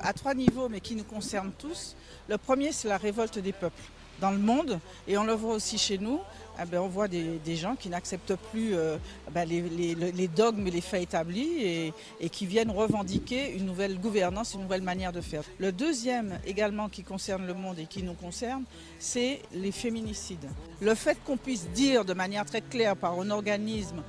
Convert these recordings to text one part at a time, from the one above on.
à trois niveaux, mais qui nous concernent tous. Le premier, c'est la révolte des peuples dans le monde, et on le voit aussi chez nous. On voit des gens qui n'acceptent plus les dogmes et les faits établis et qui viennent revendiquer une nouvelle gouvernance, une nouvelle manière de faire. Le deuxième également qui concerne le monde et qui nous concerne, c'est les féminicides. Le fait qu'on puisse dire de manière très claire par un organisme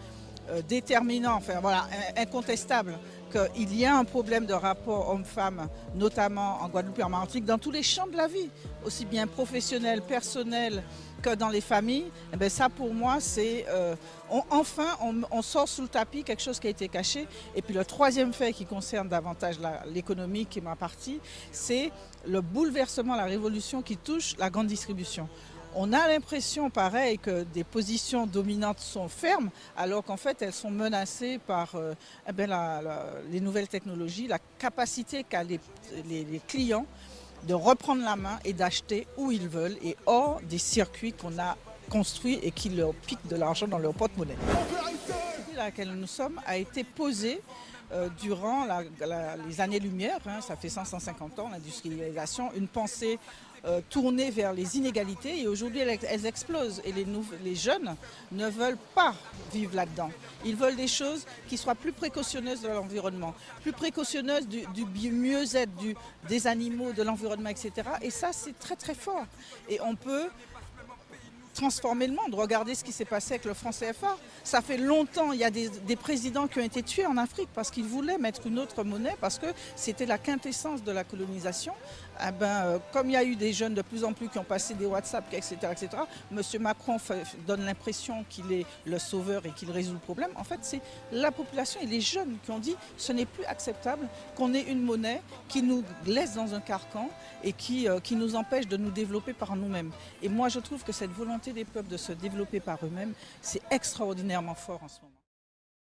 déterminant, enfin voilà, incontestable, qu'il y a un problème de rapport homme-femme, notamment en Guadeloupe et en Martinique, dans tous les champs de la vie, aussi bien professionnel, personnel que dans les familles. Et bien ça pour moi c'est on sort sous le tapis quelque chose qui a été caché. Et puis le troisième fait qui concerne davantage l'économie qui est ma partie, c'est le bouleversement, la révolution qui touche la grande distribution. On a l'impression, pareil, que des positions dominantes sont fermes, alors qu'en fait, elles sont menacées par les nouvelles technologies, la capacité qu'a les clients de reprendre la main et d'acheter où ils veulent et hors des circuits qu'on a construits et qui leur piquent de l'argent dans leur porte-monnaie. Dans laquelle nous sommes a été posée durant les années-lumière, ça fait 100-150 ans, l'industrialisation, une pensée tournée vers les inégalités, et aujourd'hui elles explosent et les jeunes ne veulent pas vivre là-dedans. Ils veulent des choses qui soient plus précautionneuses de l'environnement, plus précautionneuses du mieux-être des animaux, de l'environnement, etc. Et ça c'est très très fort. Et on peut transformer le monde. Regardez ce qui s'est passé avec le franc CFA. Ça fait longtemps, il y a des présidents qui ont été tués en Afrique parce qu'ils voulaient mettre une autre monnaie, parce que c'était la quintessence de la colonisation. Comme il y a eu des jeunes de plus en plus qui ont passé des WhatsApp, etc., M. Macron donne l'impression qu'il est le sauveur et qu'il résout le problème. En fait, c'est la population et les jeunes qui ont dit ce n'est plus acceptable qu'on ait une monnaie qui nous laisse dans un carcan et qui nous empêche de nous développer par nous-mêmes. Et moi, je trouve que cette volonté des peuples de se développer par eux-mêmes, c'est extraordinairement fort en ce moment.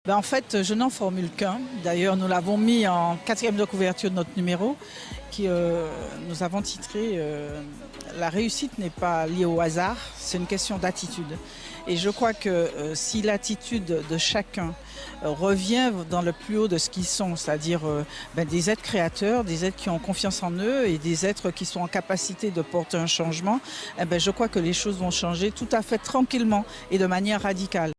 En fait, je n'en formule qu'un. D'ailleurs, nous l'avons mis en 4e de couverture de notre numéro, qui nous avons titré La réussite n'est pas liée au hasard, c'est une question d'attitude. Et je crois que si l'attitude de chacun revient dans le plus haut de ce qu'ils sont, c'est-à-dire des êtres créateurs, des êtres qui ont confiance en eux et des êtres qui sont en capacité de porter un changement, je crois que les choses vont changer tout à fait tranquillement et de manière radicale.